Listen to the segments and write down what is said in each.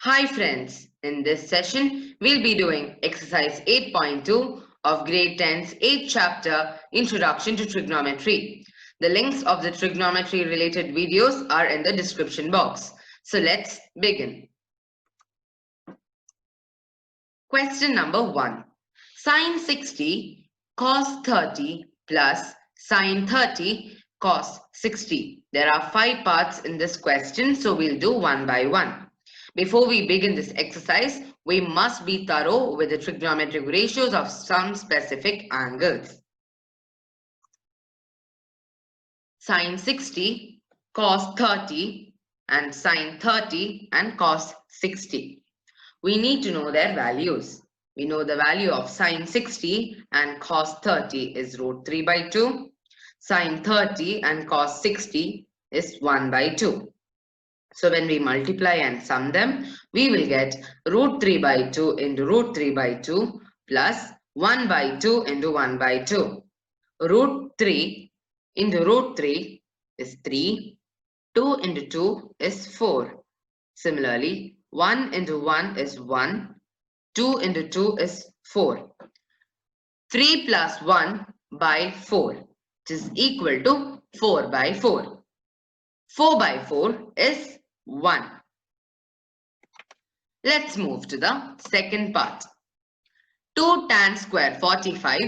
Hi friends, in this session we'll be doing exercise 8.2 of grade 10's 8th chapter Introduction to Trigonometry. The links of the trigonometry related videos are in the description box. So let's begin. Question number 1. Sin 60 cos 30 plus sin 30 cos 60. There are 5 parts in this question, so we'll do one by one. Before we begin this exercise, we must be thorough with the trigonometric ratios of some specific angles. Sin 60, cos 30 and sin 30 and cos 60. We need to know their values. We know the value of sin 60 and cos 30 is root 3 by 2. Sin 30 and cos 60 is 1 by 2. So when we multiply and sum them, we will get root 3 by 2 into root 3 by 2 plus 1 by 2 into 1 by 2. Root 3 into root 3 is 3. 2 into 2 is 4. Similarly, 1 into 1 is 1. 2 into 2 is 4. 3 plus 1 by 4, which is equal to 4 by 4. 4 by 4 is 1. Let's move to the second part. 2 tan square 45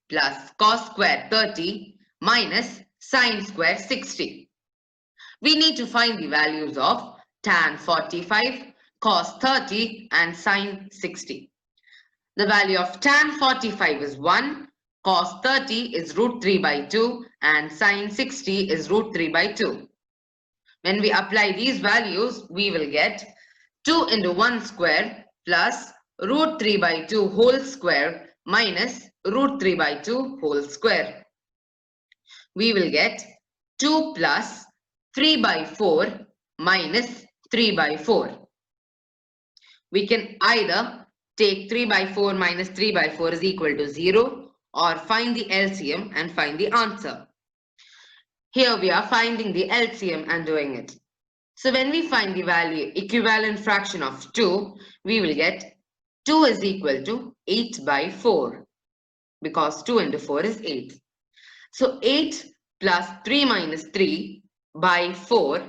plus cos square 30 minus sin square 60. We need to find the values of tan 45, cos 30 and sin 60. The value of tan 45 is 1, cos 30 is root 3 by 2 and sin 60 is root 3 by 2. When we apply these values, we will get 2 into 1 square plus root 3 by 2 whole square minus root 3 by 2 whole square. We will get 2 plus 3 by 4 minus 3 by 4. We can either take 3 by 4 minus 3 by 4 is equal to 0 or find the LCM and find the answer. Here we are finding the LCM and doing it. So when we find the value equivalent fraction of 2, we will get 2 is equal to 8 by 4 because 2 into 4 is 8. So 8 plus 3 minus 3 by 4,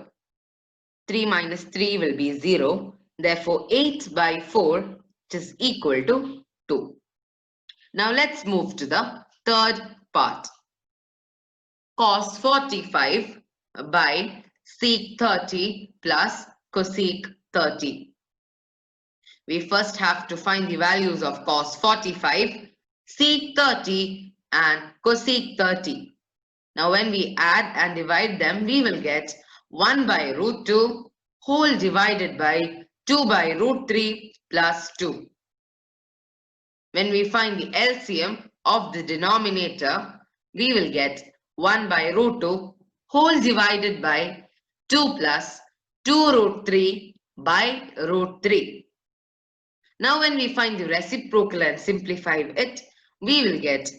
3 minus 3 will be 0. Therefore 8 by 4 is equal to 2. Now let's move to the third part. Cos 45 by sec 30 plus cosec 30. We first have to find the values of cos 45, sec 30 and cosec 30. Now when we add and divide them, we will get 1 by root 2 whole divided by 2 by root 3 plus 2. When we find the LCM of the denominator, we will get 1 by root 2 whole divided by 2 plus 2 root 3 by root 3. Now when we find the reciprocal and simplify it, we will get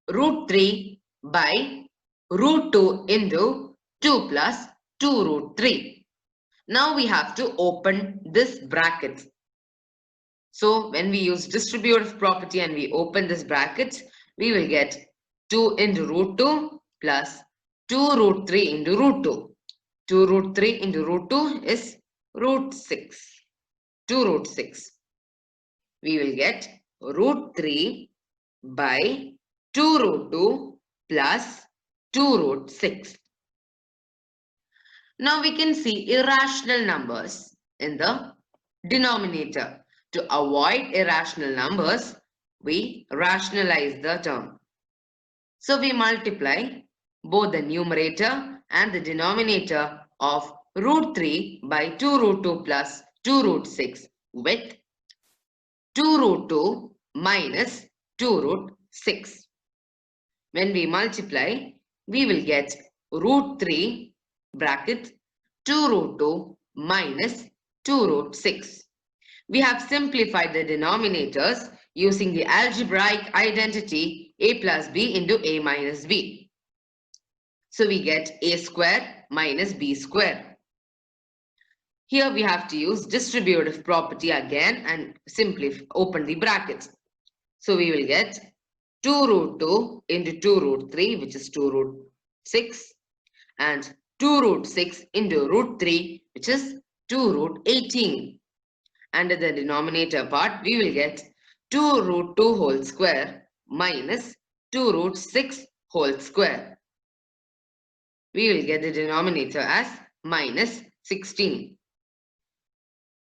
root 3 by root 2 into 2 plus 2 root 3. Now we have to open this bracket. So when we use distributive property and we open this bracket, we will get 2 into root 2 plus 2 root 3 into root 2. 2 root 3 into root 2 is root 6. 2 root 6. We will get root 3 by 2 root 2 plus 2 root 6. Now we can see irrational numbers in the denominator. To avoid irrational numbers, we rationalize the term. So we multiply both the numerator and the denominator of root 3 by 2 root 2 plus 2 root 6 with 2 root 2 minus 2 root 6. When we multiply, we will get root 3 bracket 2 root 2 minus 2 root 6. We have simplified the denominators using the algebraic identity a plus b into a minus b. So we get a square minus b square. Here we have to use distributive property again and simply open the brackets. So we will get 2 root 2 into 2 root 3, which is 2 root 6, and 2 root 6 into root 3, which is 2 root 18. And in the denominator part, we will get 2 root 2 whole square minus 2 root 6 whole square. We will get the denominator as minus 16.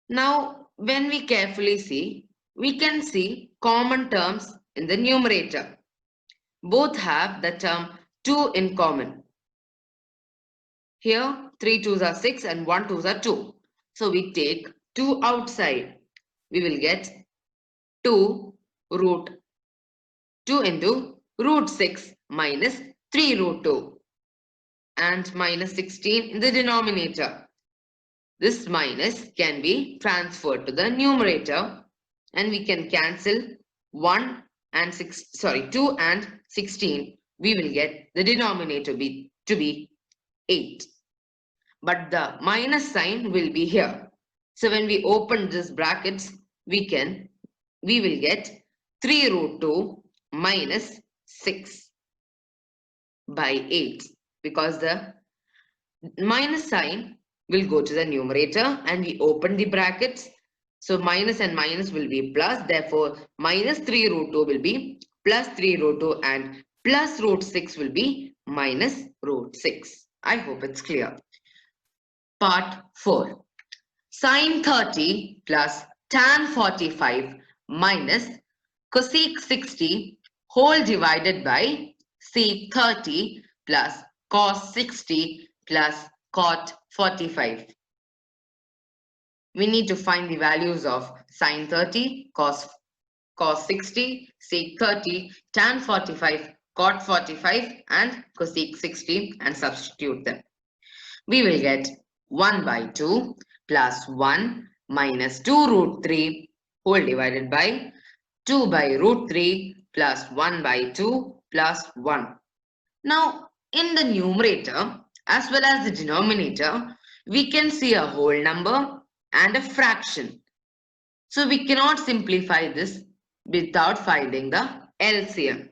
Now, when we carefully see, we can see common terms in the numerator. Both have the term 2 in common. Here, 3 2s are 6 and 1 2s are 2. So, we take 2 outside. We will get 2 root 2 into root 6 minus 3 root 2 and minus 16 in the denominator. This minus can be transferred to the numerator and we can cancel 2 and 16. We will get the denominator to be 8. But the minus sign will be here. So when we open this brackets, we will get 3 root 2 minus 6 by 8 because the minus sign will go to the numerator and we open the brackets. So minus and minus will be plus. Therefore, minus 3 root 2 will be plus 3 root 2 and plus root 6 will be minus root 6. I hope it's clear. Part 4. Sin 30 plus tan 45 minus cosec 60 whole divided by sec 30 plus cos 60 plus cot 45. We need to find the values of sin 30, cos 60, sec 30, tan 45, cot 45 and cosec 60 and substitute them. We will get 1 by 2 plus 1 minus 2 root 3 whole divided by 2 by root 3 plus 1 by 2 plus 1. Now, in the numerator as well as the denominator, we can see a whole number and a fraction. So we cannot simplify this without finding the LCM.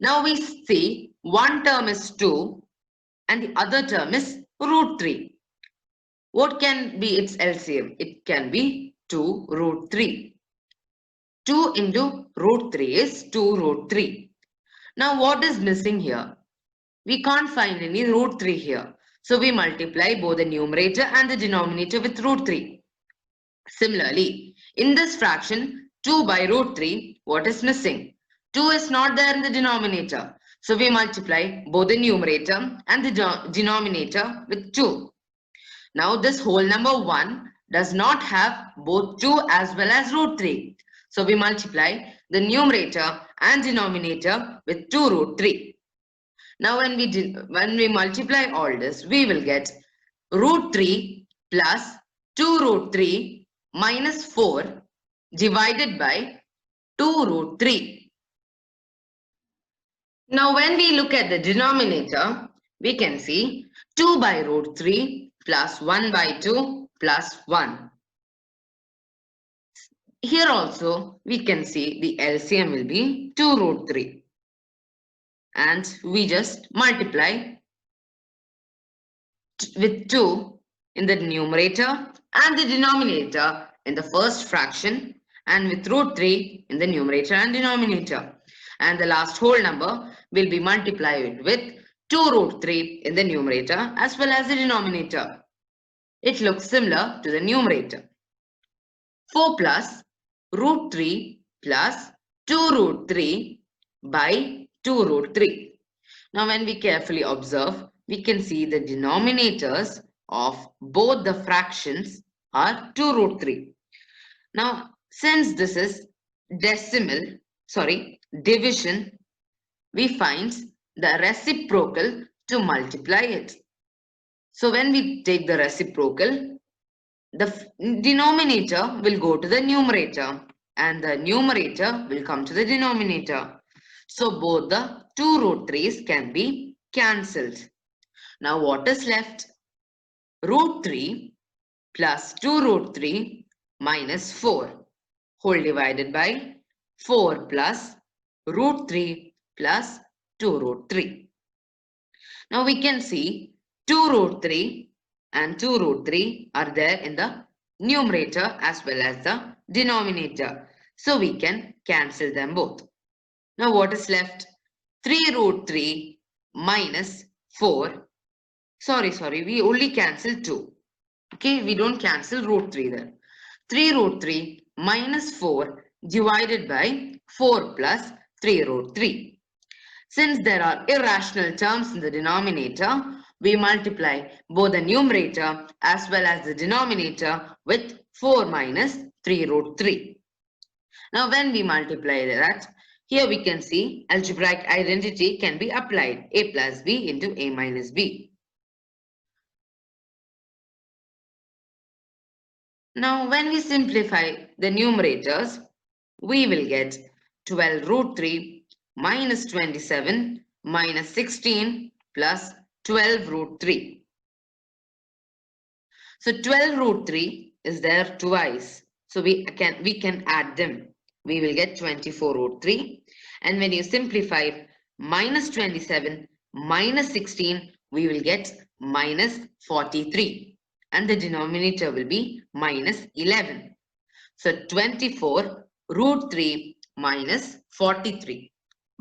Now we see one term is 2 and the other term is root 3. What can be its LCM? It can be 2 root 3. 2 into root 3 is 2 root 3. Now what is missing here? We can't find any root 3 here. So we multiply both the numerator and the denominator with root 3. Similarly, in this fraction, 2 by root 3, what is missing? 2 is not there in the denominator. So we multiply both the numerator and the denominator with 2. Now this whole number 1 does not have both 2 as well as root 3. So we multiply the numerator and denominator with 2 root 3. Now when we multiply all this, we will get root 3 plus 2 root 3 minus 4 divided by 2 root 3. Now when we look at the denominator, we can see 2 by root 3 plus 1 by 2 plus 1. Here also we can see the LCM will be 2 root 3. And we just multiply with 2 in the numerator and the denominator in the first fraction and with root 3 in the numerator and denominator. And the last whole number will be multiplied with 2 root 3 in the numerator as well as the denominator. It looks similar to the numerator. 4 plus root 3 plus 2 root 3 by 2 root 3. Now when we carefully observe, we can see the denominators of both the fractions are 2 root 3. Now since this is division, we find the reciprocal to multiply it. So when we take the reciprocal, the denominator will go to the numerator and the numerator will come to the denominator. So both the 2 root 3's can be cancelled. Now what is left? Root 3 plus 2 root 3 minus 4 whole divided by 4 plus root 3 plus 2 root 3. Now we can see 2 root 3 and 2 root 3 are there in the numerator as well as the denominator. So we can cancel them both. Now what is left? 3 root 3 minus 4. Sorry, we only cancel 2. Okay, we don't cancel root 3 there. 3 root 3 minus 4 divided by 4 plus 3 root 3. Since there are irrational terms in the denominator, we multiply both the numerator as well as the denominator with 4 minus 3 root 3. Now when we multiply that, here we can see algebraic identity can be applied. A plus b into a minus b. Now when we simplify the numerators, we will get 12 root 3 minus 27 minus 16 plus 12 root 3. So 12 root 3 is there twice. So we can add them. We will get 24 root 3. And when you simplify minus 27 minus 16, we will get minus 43. And the denominator will be minus 11. So 24 root 3 minus 43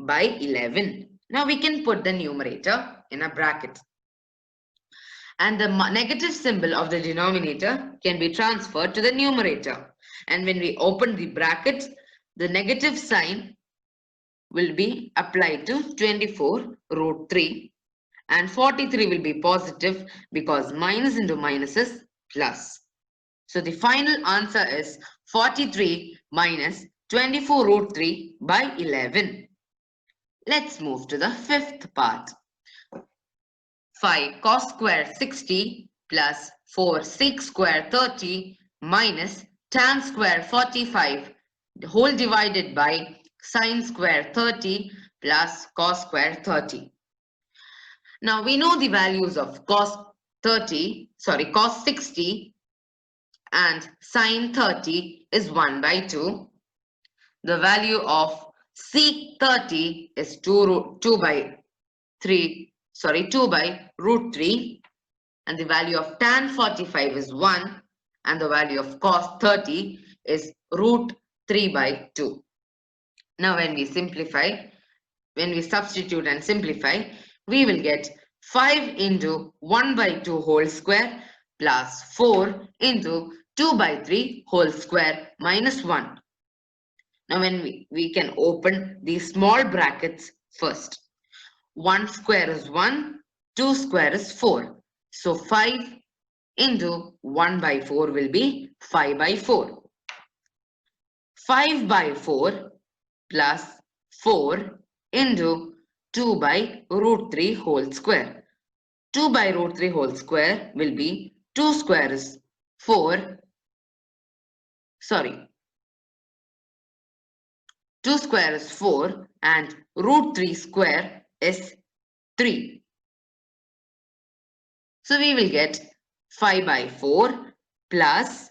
by 11. Now we can put the numerator in a bracket. And the negative symbol of the denominator can be transferred to the numerator. And when we open the bracket, the negative sign will be applied to 24 root 3. And 43 will be positive because minus into minus is plus. So the final answer is 43 minus 24 root 3 by 11. Let's move to the fifth part. 5 cos square 60 plus 4 sec square 30 minus tan square 45 whole divided by sin square 30 plus cos square 30. Now we know the values of cos 60 and sin 30 is 1 by 2. The value of sec 30 is 2 by root 3, and the value of tan 45 is 1, and the value of cos 30 is root 3 by 2. Now when we substitute and simplify, we will get 5 into 1 by 2 whole square plus 4 into 2 by 3 whole square minus 1. Now when we can open these small brackets first. 1 square is 1, 2 square is 4. So 5 into 1 by 4 will be 5 by 4. 5 by 4 plus 4 into 2 by root 3 whole square. 2 by root 3 whole square will be 2 square is 4. 2 square is 4 and root 3 square is 3. So we will get 5 by 4 plus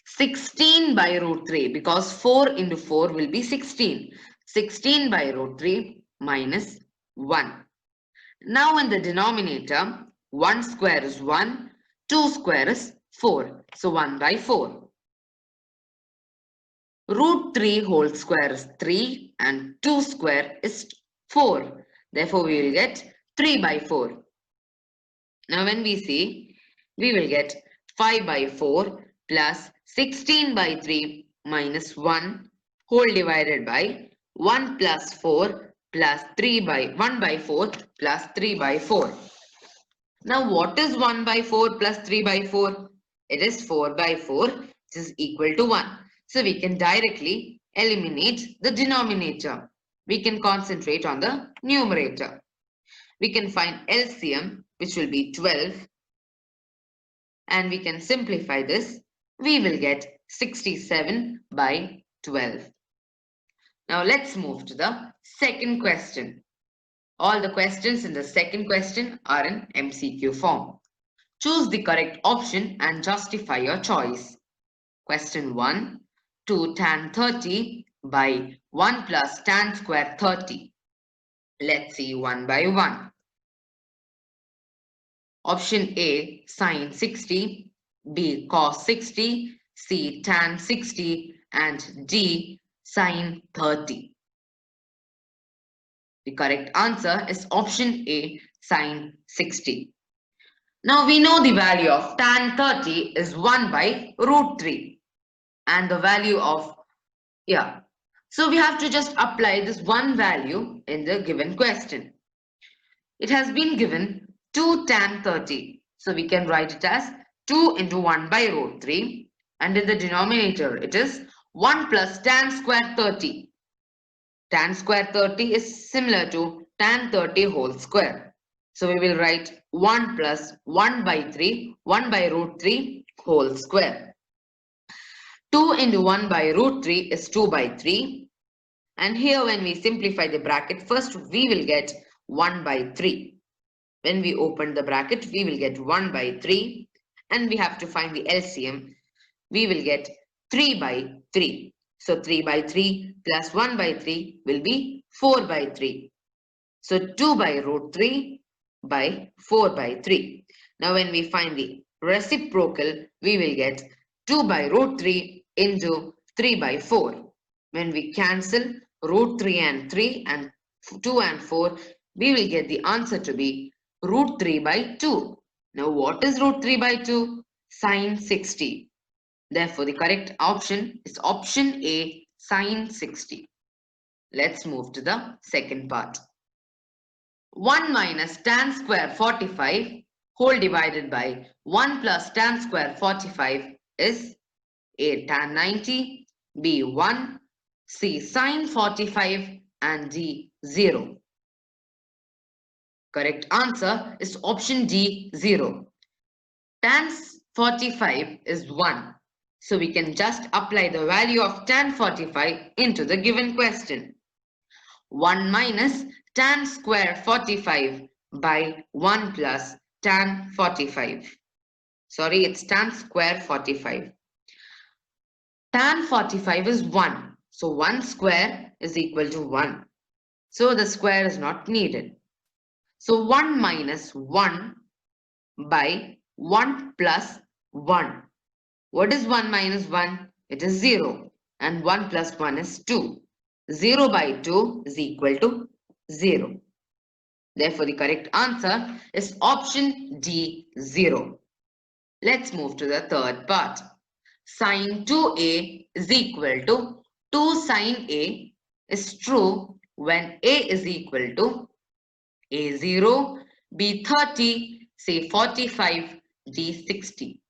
16 by root 3 because 4 into 4 will be 16. 16 by root 3 minus 1. Now in the denominator, 1 square is 1, 2 square is 4. So 1 by 4. Root 3 whole square is 3 and 2 square is 4. Therefore, we will get 3 by 4. Now, when we see, we will get 5 by 4 plus 16 by 3 minus 1 whole divided by 1 plus 4 plus 3 by 1 by 4 plus 3 by 4. Now, what is 1 by 4 plus 3 by 4? It is 4 by 4, which is equal to 1. So, we can directly eliminate the denominator. We can concentrate on the numerator. We can find LCM, which will be 12. And we can simplify this. We will get 67 by 12. Now, let's move to the second question. All the questions in the second question are in MCQ form. Choose the correct option and justify your choice. Question 1. 2 tan 30 by 1 plus tan square 30. Let's see one by one. Option A, sin 60, B, cos 60, C, tan 60, and D, sin 30. The correct answer is option A, sin 60. Now we know the value of tan 30 is 1 by root 3. And the value of, so we have to just apply this one value in the given question. It has been given 2 tan 30. So we can write it as 2 into 1 by root 3. And in the denominator, it is 1 plus tan square 30. Tan square 30 is similar to tan 30 whole square. So we will write 1 plus 1 by 3, 1 by root 3 whole square. 2 into 1 by root 3 is 2 by 3. And here when we simplify the bracket, first we will get 1 by 3. When we open the bracket, we will get 1 by 3. And we have to find the LCM. We will get 3 by 3. So 3 by 3 plus 1 by 3 will be 4 by 3. So 2 by root 3 by 4 by 3. Now when we find the reciprocal, we will get 2 by root 3 into 3 by 4. When we cancel root 3 and 3 and 2 and 4, we will get the answer to be root 3 by 2. Now what is root 3 by 2? Sin 60. Therefore the correct option is option A, sin 60. Let's move to the second part. 1 minus tan square 45 whole divided by 1 plus tan square 45 is A, tan 90, B, 1, C, sin 45 and D, 0. Correct answer is option D, 0. Tan 45 is 1. So we can just apply the value of tan 45 into the given question. 1 minus tan square 45 by 1 plus tan 45. Sorry, it's tan square 45. Tan 45 is 1. So 1 square is equal to 1. So the square is not needed. So 1 minus 1 by 1 plus 1. What is 1 minus 1? It is 0. And 1 plus 1 is 2. 0 by 2 is equal to 0. Therefore, the correct answer is option D, 0. Let's move to the third part. Sin 2a is equal to 2 sin a is true when a is equal to A 0, B 30, C 45, D 60.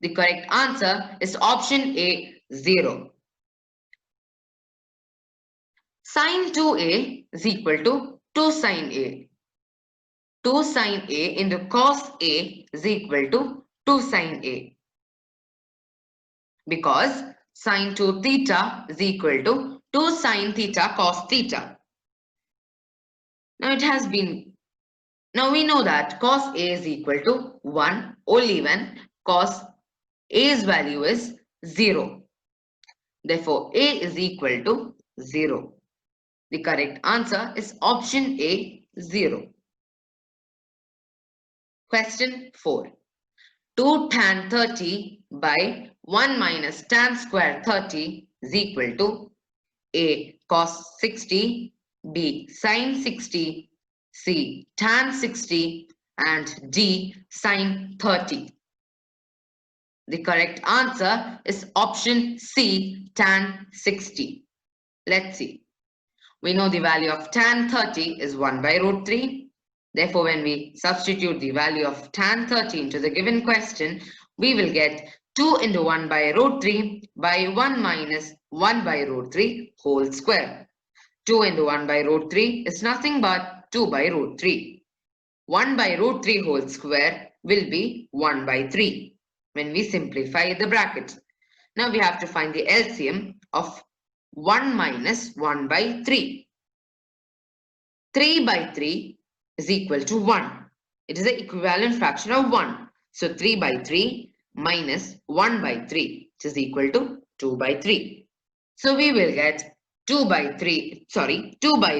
The correct answer is option A, 0. Sin 2a is equal to 2 sin a. 2 sin a into cos a is equal to 2 sin a. Because sin 2 theta is equal to 2 sin theta cos theta. Now we know that cos a is equal to 1 only when cos a's value is 0. Therefore, a is equal to 0. The correct answer is option A, 0. Question 4. 2 tan 30 by 1 minus tan square 30 is equal to A, cos 60, B, sin 60, C, tan 60, and D, sin 30. The correct answer is option C, tan 60. Let's see. We know the value of tan 30 is 1 by root 3. Therefore, when we substitute the value of tan 30 into the given question, we will get 2 into 1 by root 3 by 1 minus 1 by root 3 whole square. 2 into 1 by root 3 is nothing but 2 by root 3. 1 by root 3 whole square will be 1 by 3 when we simplify the brackets. Now we have to find the LCM of 1 minus 1 by 3. 3 by 3 is equal to 1. It is the equivalent fraction of 1. So 3 by 3 minus 1 by 3, which is equal to 2 by 3. So we will get 2 by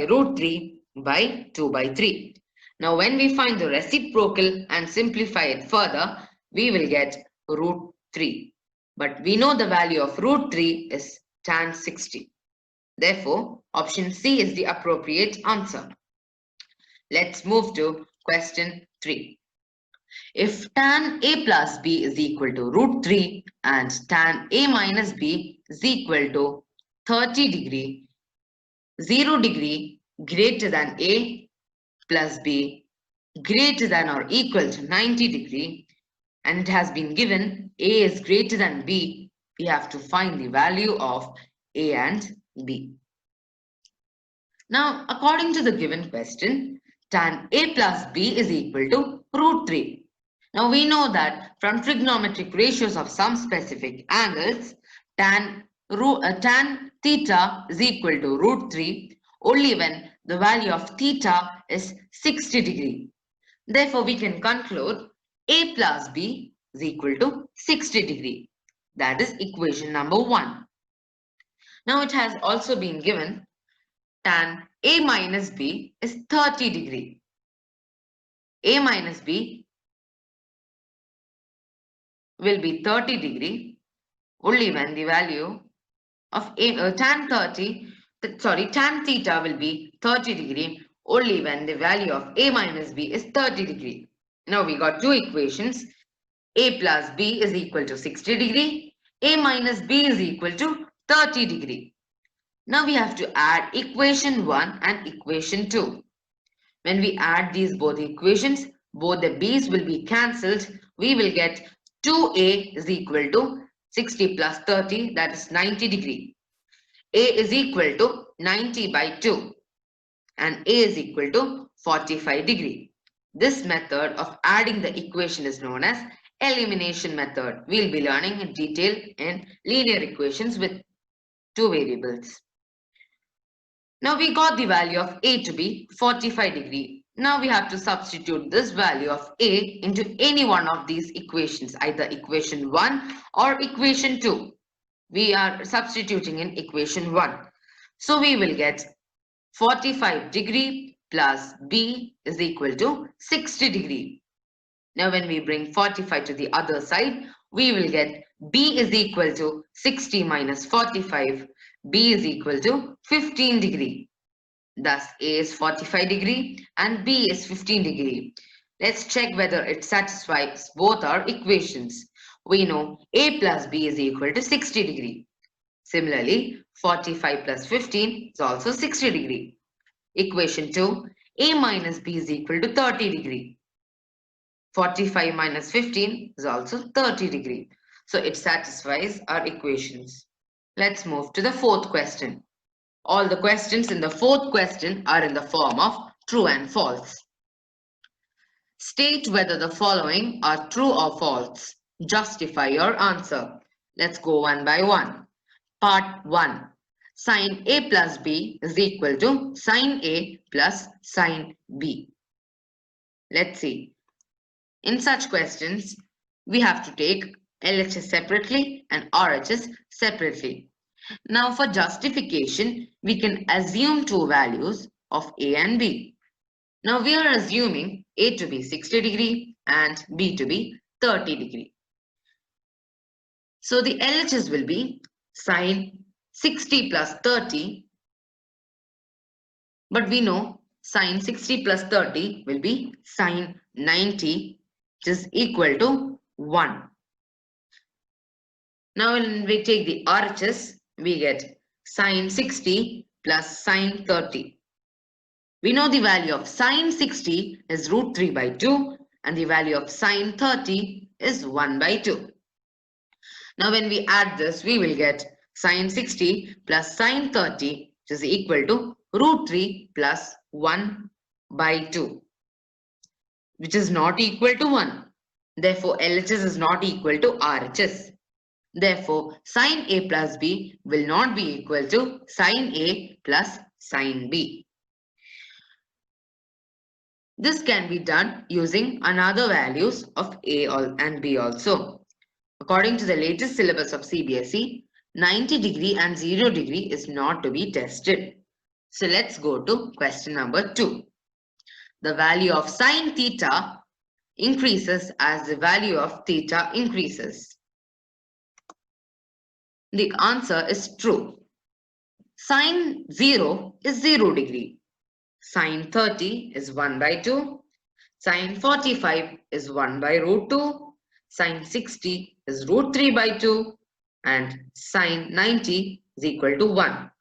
root 3 by 2 by 3. Now when we find the reciprocal and simplify it further, we will get root 3. But we know the value of root 3 is tan 60. Therefore, option C is the appropriate answer. Let's move to question 3. If tan A plus B is equal to root 3 and tan A minus B is equal to 30 degree, 0 degree greater than A plus B greater than or equal to 90 degree, and it has been given A is greater than B, we have to find the value of A and B. Now, according to the given question, tan A plus B is equal to root 3. Now, we know that from trigonometric ratios of some specific angles, tan theta is equal to root 3 only when the value of theta is 60 degree. Therefore, we can conclude A plus B is equal to 60 degree. That is equation number 1. Now, it has also been given tan A minus B is 30 degree. A minus B will be 30 degree only when the value of tan theta will be 30 degree only when the value of A minus B is 30 degree. Now we got two equations. A plus B is equal to 60 degree. A minus B is equal to 30 degree. Now we have to add equation 1 and equation 2. When we add these both equations, both the b's will be cancelled. We will get 2a is equal to 60 plus 30, that is 90 degree. A is equal to 90 by 2 and A is equal to 45 degree. This method of adding the equation is known as elimination method. We will be learning in detail in linear equations with two variables. Now we got the value of A to be 45 degree. Now we have to substitute this value of A into any one of these equations, either equation 1 or equation 2. We are substituting in equation 1. So we will get 45 degree plus B is equal to 60 degree. Now when we bring 45 to the other side, we will get B is equal to 60 minus 45. B is equal to 15 degree. Thus A is 45 degree and B is 15 degree. Let's check whether it satisfies both our equations. We know A plus B is equal to 60 degree. Similarly, 45 plus 15 is also 60 degree. Equation 2, A minus B is equal to 30 degree. 45 minus 15 is also 30 degree. So it satisfies our equations. Let's move to the fourth question. All the questions in the fourth question are in the form of true and false. State whether the following are true or false. Justify your answer. Let's go one by one. Part 1. Sin A plus B is equal to sin A plus sin B. Let's see. In such questions, we have to take LHS separately and RHS separately. Now for justification, we can assume two values of A and B. Now we are assuming A to be 60 degree and B to be 30 degree. So the LHS will be sin 60 plus 30, but we know sin 60 plus 30 will be sin 90, which is equal to 1. Now when we take the RHS, we get sin 60 plus sin 30. We know the value of sin 60 is root 3 by 2 and the value of sin 30 is 1 by 2. Now when we add this, we will get sin 60 plus sin 30, which is equal to root 3 plus 1 by 2, which is not equal to 1. Therefore, LHS is not equal to RHS. Therefore, sin A plus B will not be equal to sin A plus sin B. This can be done using another values of A and B also. According to the latest syllabus of CBSE, 90 degree and 0 degree is not to be tested. So let's go to question number 2. The value of sine theta increases as the value of theta increases. The answer is true. Sine 0 is 0 degree. Sine 30 is 1 by 2. Sine 45 is 1 by root 2. Sine 60 is root 3 by 2. And sine 90 is equal to 1.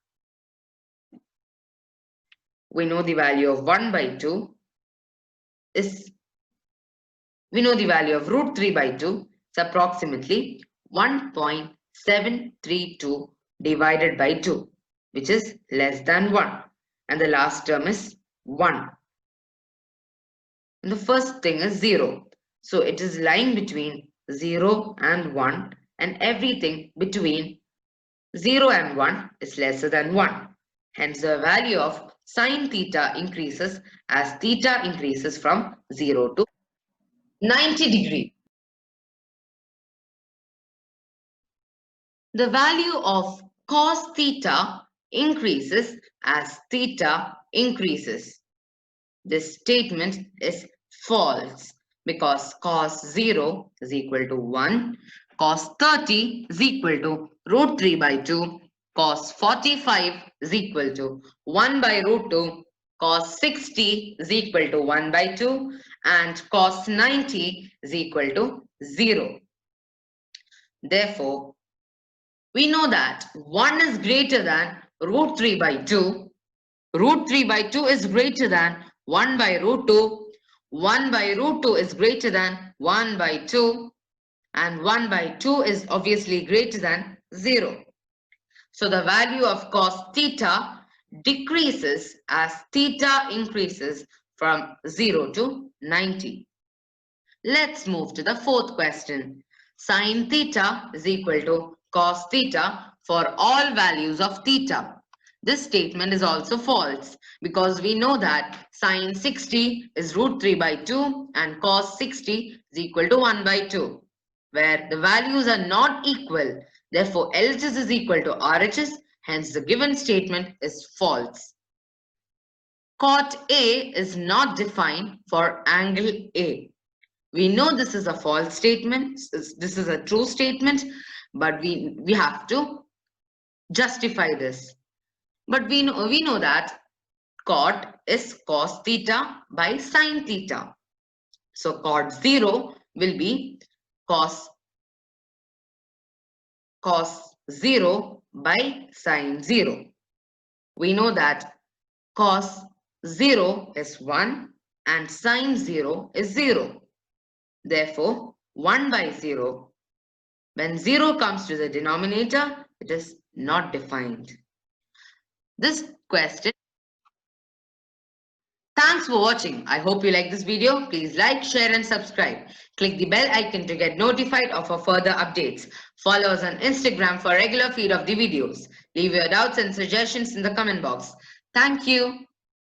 We know the value of 1 by 2 is, we know the value of root 3 by 2 is approximately 1.732 divided by 2, which is less than 1. And the last term is 1. And the first thing is 0. So it is lying between 0 and 1, and everything between 0 and 1 is lesser than 1. Hence, the value of sine theta increases as theta increases from 0 to 90 degree. The value of cos theta increases as theta increases. This statement is false because cos 0 is equal to 1, cos 30 is equal to root 3 by 2, cos 45 is equal to 1 by root 2, cos 60 is equal to 1 by 2, and cos 90 is equal to 0. Therefore, we know that 1 is greater than root 3 by 2. Root 3 by 2 is greater than 1 by root 2. 1 by root 2 is greater than 1 by 2. And 1 by 2 is obviously greater than 0. So the value of cos theta decreases as theta increases from 0 to 90. Let's move to the fourth question. Sin theta is equal to cos theta for all values of theta. This statement is also false because we know that sin 60 is root 3 by 2 and cos 60 is equal to 1 by 2, where the values are not equal. Therefore, LHS is equal to RHS. Hence, the given statement is false. Cot A is not defined for angle A. We know this is a false statement. This is a true statement, but we have to justify this. But we know that cot is cos theta by sin theta. So cot 0 will be cos 0 by sin 0. We know that cos 0 is 1 and sin 0 is 0. Therefore, 1 by 0, when 0 comes to the denominator, it is not defined. This question. Thanks for watching. I hope you like this video. Please like, share and subscribe. Click the bell icon to get notified of our further updates. Follow us on Instagram for regular feed of the videos. Leave your doubts and suggestions in the comment box. Thank you.